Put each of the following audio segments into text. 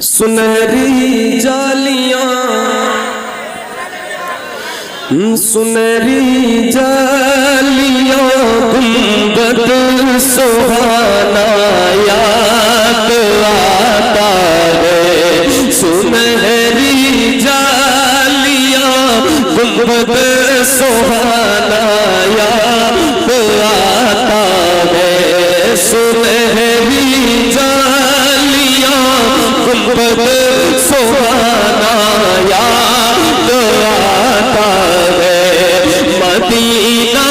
सुनहरी जालियां सुनहरी जालियां गुंबद सुहाना याद आता है। सुनहरी जालियां गुंबद सुहाना याद आता है। सुनहरी जालियां गुंबद सुहाना याद आता है। मदीना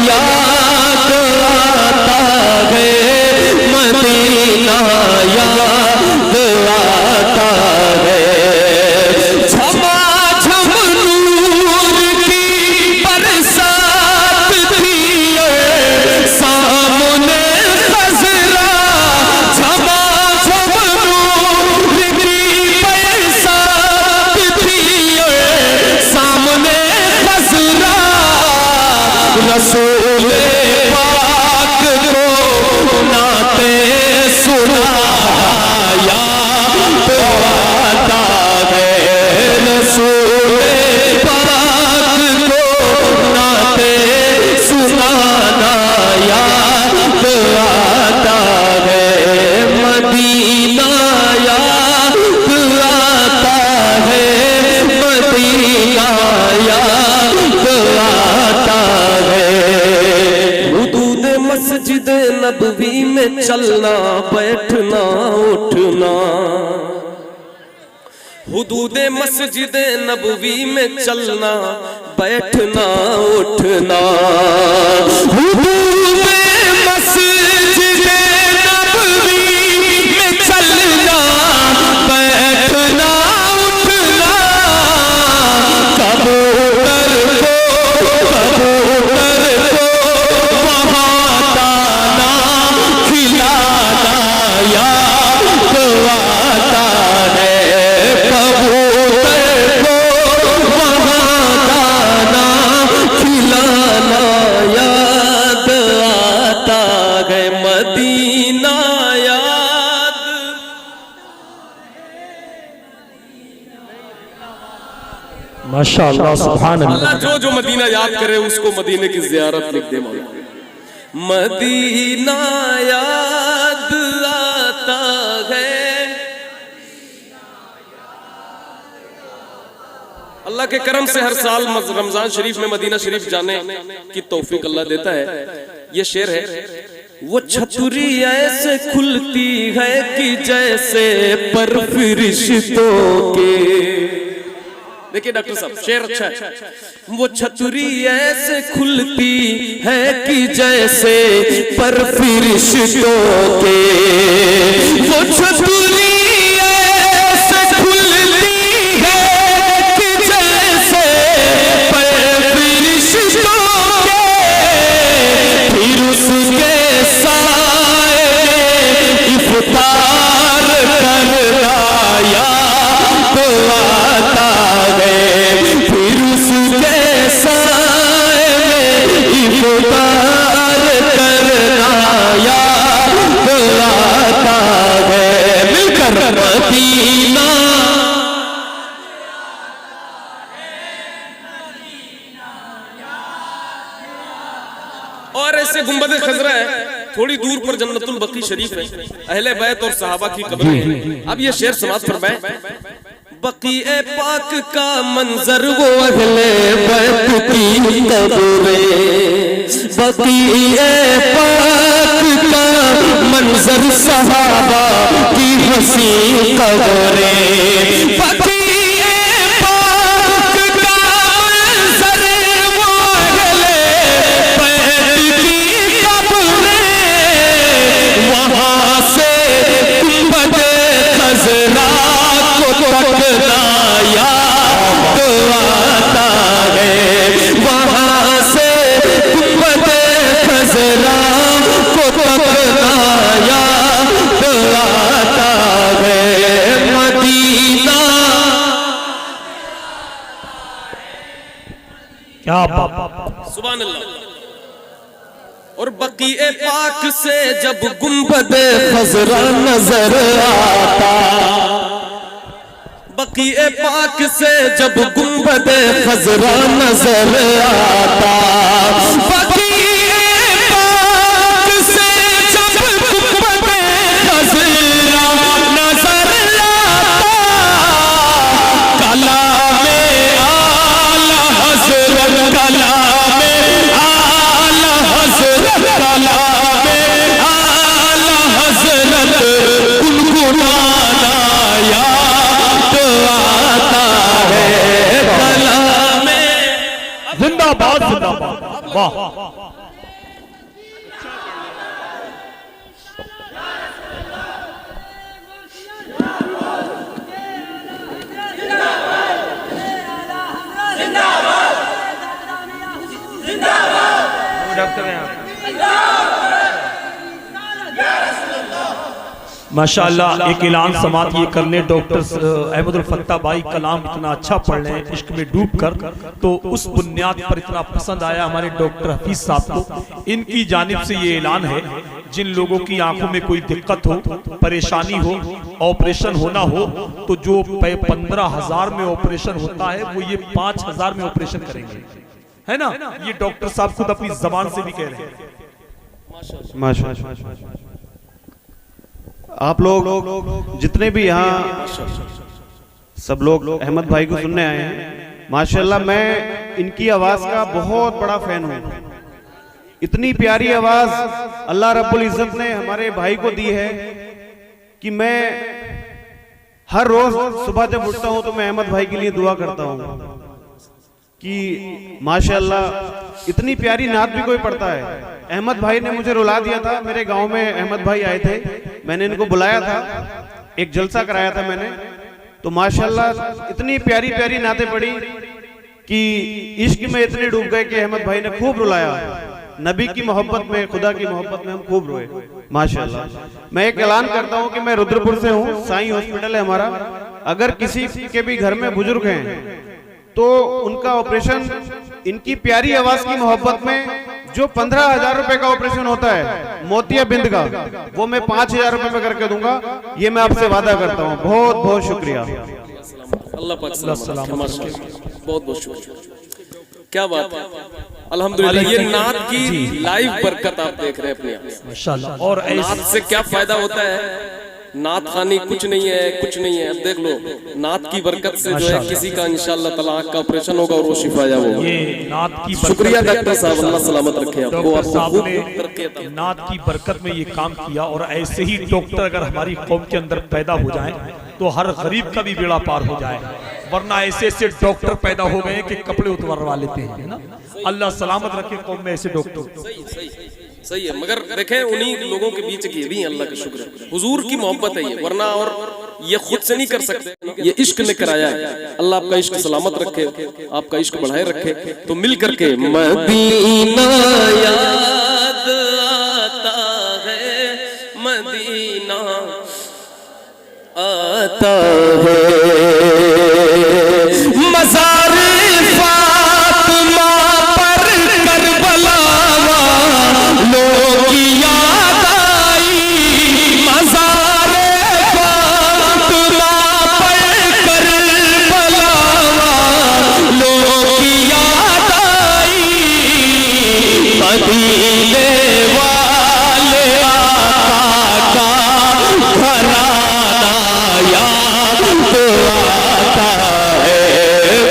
याद आता है। मदीना याद आता है। झमाझम नूर की बरसात थी सामने खजरा। झमाझम नूर की बरसात थी सामने खजरा। रसूल पाक को नाते सुनाया तो आता है। रसूल पाक को नाते सुनाना याद आता है। मदीना याद आता है। मदीना याद आता है। हुदूद मस्जिद नबवी में चलना बैठना उठना। हुदूद मस्जिद नबवी में चलना बैठना उठना। हुदूद मस्जिद नबवी में चलना बैठना उठना। कबूतर को वहाँ दाना खिलाना याद आता है। कबूतर को वहाँ दाना खिलाना याद आता है। मदीना याद माशाअल्लाह सुभान अल्लाह। जो मदीना याद करे उसको मदीने की ज़ियारत लिख दे मौला। मदीना याद आता है। अल्लाह के करम से हर साल रमजान शरीफ में मदीना शरीफ जाने की तौफीक अल्लाह देता है। ये शेर है। वो छतरी ऐसे खुलती है कि जैसे पर फरिश्तों के। देखिए डॉक्टर साहब शेर अच्छा है। वो छतरी ऐसे खुलती है कि जैसे पर फरिश्तों के। वो छतरी ऐसे खुलती है कि जैसे पर फरिश्तों के। फिर उसके साए इफ्तार करना याद आता है। फिर उसके साए इफ्तार करना याद आता है। मिलकर मदीना और ऐसे गुंबद खजरा है। थोड़ी दूर पर जन्नतुल बकी शरीफ है। अहले बैत और सहाबा की कब्र है। अब ये शेर समाज फरमाए। बकीए पाक का मंजर वो अहले बैत की कब्रें। बकीए पाक का मंजर सहाबा की हसी कब्रें। बकीए पाक का मंजर वो अहले बैत की कब्रें। वहाँ से गुंबद खजरा को तकना याद आता है। वहाँ से गुंबद खजरा को तकना याद आता है। मदीना क्या बात। सुभान अल्लाह। और बकीए पाक से जब गुंबद खजरा नजर आता बकीए पाक से जब गुंबदे खजरा नजर आता, बकीए पाक से जब गुंबदे खजरा नजर आता, कलामे आला हज़रत, कलामे आला हज़रत, कलामे आला हज़रत गुनगुनाना याद आता है, कलामे। जिंदाबाद जिंदाबाद, वाह। माशाअल्लाह, एक ऐलान समात ये कर ले, डॉक्टर अहमदुल फत्ता भाई कलाम इतना अच्छा पढ़ रहे हैं इश्क में डूब कर, तो उस बुनियाद पर इतना पसंद आया हमारे डॉक्टर हफीज साहब को। इनकी जानिब से ये ऐलान है, जिन लोगों की आंखों में कोई दिक्कत हो, परेशानी हो, ऑपरेशन होना हो, तो जो 15,000 में ऑपरेशन होता है वो ये 5,000 में ऑपरेशन करेंगे, है ना। ये डॉक्टर साहब खुद अपनी जबान से भी कह रहे हैं। माशाअल्लाह, आप लोग जितने भी यहाँ सब लोग अहमद भाई को सुनने आए हैं, माशाअल्लाह मैं इनकी आवाज का बहुत बड़ा फैन हूँ। इतनी प्यारी आवाज अल्लाह रब्बुल इज्जत ने हमारे भाई को दी है कि मैं हर रोज सुबह जब उठता हूँ तो मैं अहमद भाई के लिए दुआ करता हूँ कि माशाअल्लाह इतनी प्यारी नात भी कोई पढ़ता है। अहमद भाई ने मुझे रुला दिया था, मेरे गांव में अहमद भाई आए थे, मैंने इनको बुलाया था, एक जलसा कराया था मैंने, तो माशाअल्लाह इतनी प्यारी प्यारी नातें पढ़ी कि इश्क में इतने डूब गए कि अहमद भाई ने खूब रुलाया। नबी की मोहब्बत में, खुदा की मोहब्बत में हम खूब रोए माशाअल्लाह। मैं एक ऐलान करता हूँ कि मैं रुद्रपुर से हूँ, साईं हॉस्पिटल है हमारा। अगर किसी के भी घर में बुजुर्ग हैं तो उनका ऑपरेशन इनकी प्यारी आवाज की मोहब्बत में, जो 15,000 रुपए का ऑपरेशन होता है मोतियाबिंद का, वो मैं 5,000 रुपए में करके दूंगा, ये मैं आपसे वादा करता हूँ। बहुत बहुत शुक्रिया। अल्लाह पाक सलामत, बहुत बहुत शुक्रिया। क्या बात है, अल्हम्दुलिल्लाह। ये नात की लाइव बरकत आप देख रहे हैं अपनी आंखों से माशाअल्लाह। और नात से क्या फायदा होता है, नात खानी कुछ नहीं है, कुछ नहीं है। अब देख लो, नात की बरकत से जो है किसी का इंशाअल्लाह तलाक का ऑपरेशन होगा और वो शिफायाब होगा। ये नात की शुक्रिया डॉक्टर साहब, अल्लाह सलामत रखे आपको। डॉक्टर साहब ने नात की बरकत में ये काम किया, और ऐसे ही डॉक्टर अगर हमारी कौम के अंदर पैदा हो जाए तो हर गरीब का भी बेड़ा पार हो जाए, वरना ऐसे ऐसे डॉक्टर पैदा हो गए कि कपड़े उतरवा लेते हैं, है ना। अल्लाह सलामत रखे कौम में ऐसे डॉक्टर। सही है, मगर देखें उन्हीं लोगों के बीच की भी अल्लाह का शुक्र है, हुजूर की मोहब्बत है ये, वरना और ये खुद से नहीं कर सकते, ये इश्क ने कराया है। अल्लाह आपका इश्क सलामत रखे, आपका इश्क बढ़ाए रखे। तो मिल करके मदीना याद आता है, मदीना आता है, मज़ार फातिमा पर करबला लोग याद आई, मज़ार फातिमा पर करबला लोग याद आई, मदीने वाले आका का घराना याद आता है,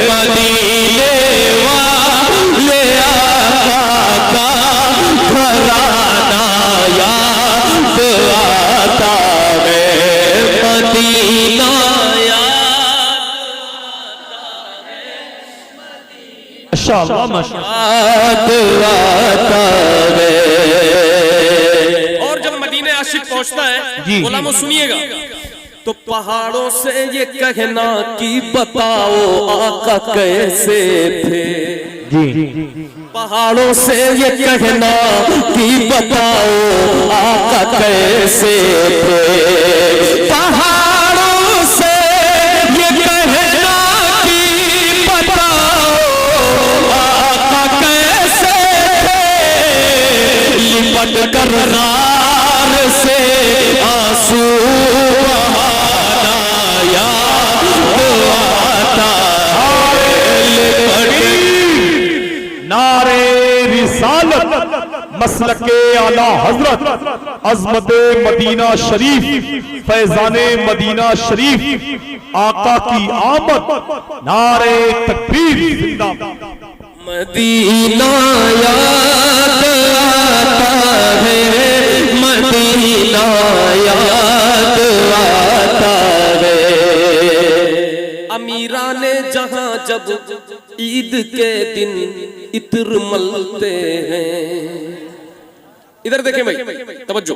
मदीने वाले आका का घराना याद आता है, मदीना माशाअल्लाह याद आता है। और जब मदीने आशिक पहुंचता है, गुलामों सुनिएगा, तो पहाड़ों से ये कहना कि बताओ आका कैसे थे, पहाड़ों से ये कहना कि बताओ आका कैसे थे, पहाड़ों से ये कहना कि बताओ आका कैसे थे, लिपट कर गार से आंसू बहाना याद मसलके आला हजरत अजमत मदीना शरीफ फैजाने मदीना शरीफ आका की आमद नारे तकबीर जिंदाबाद। मदीना याद आता है, मदीना याद आता है। अमीरा ने जहां जब ईद के दिन इत्र मलते हैं, इधर देखें भाई, तवज्जो।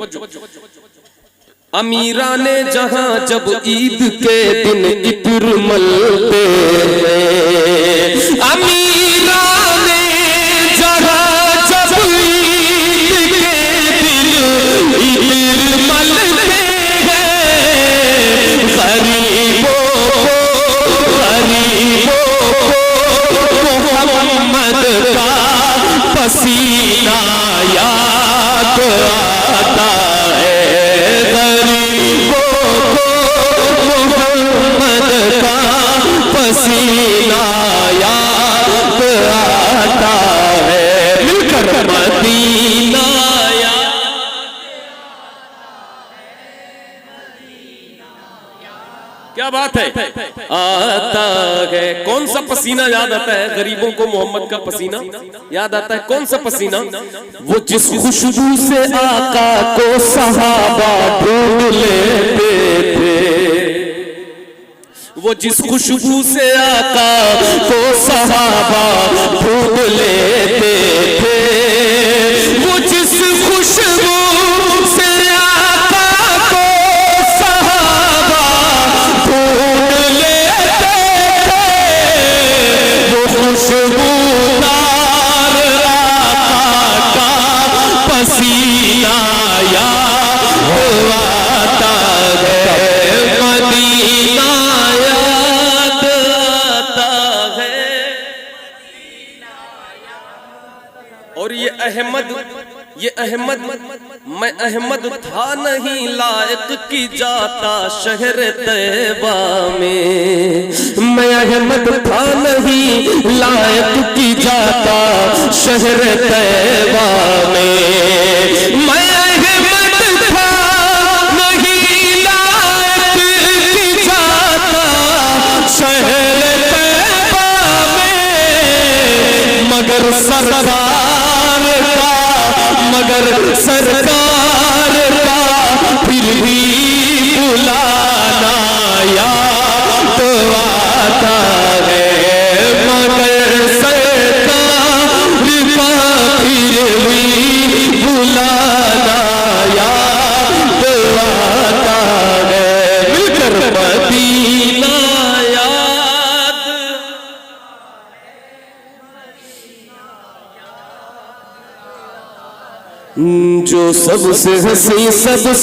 अमीरा ने जहां जब ईद के दिन इत्र मलते हैं, अमीरा ने जहां जब ईद के दिन इत्र मलते हैं, गरीबों मोहम्मद का पसीना याद आता है, गरीबों को मोहम्मद का पसीना याद आता है, मिलकर मदीना क्या बात है आता है। कौन सा पसीना याद आता है? गरीबों को मोहम्मद का पसीना याद आता है। कौन सा पसीना? वो जिस खुशबू से आका को सहाबा ढूंढ लेते थे, वो जिस खुशबू से आका को सहाबा ढूंढ लेते थे, वो जिस खुशबू से आका को सहाबा ढूंढ लेते थे, वो खुशबूदार आका का पसीना याद आता है, मदीना याद आता है। और ये अहमद मैं अहमद था नहीं लायक की जाता शहर तैबा में, मैं अहमद था नहीं लायक की जाता शहर तैबा में, मैं अहमद था नहीं लायक की जाता शहर तैबा में, मगर सरकार का फिर भी बुलाना याद आता है, मगर सरकार का फिर भी बुलाना याद आता है, मिलकर मदीना याद। जो सबसे हंसी सबसे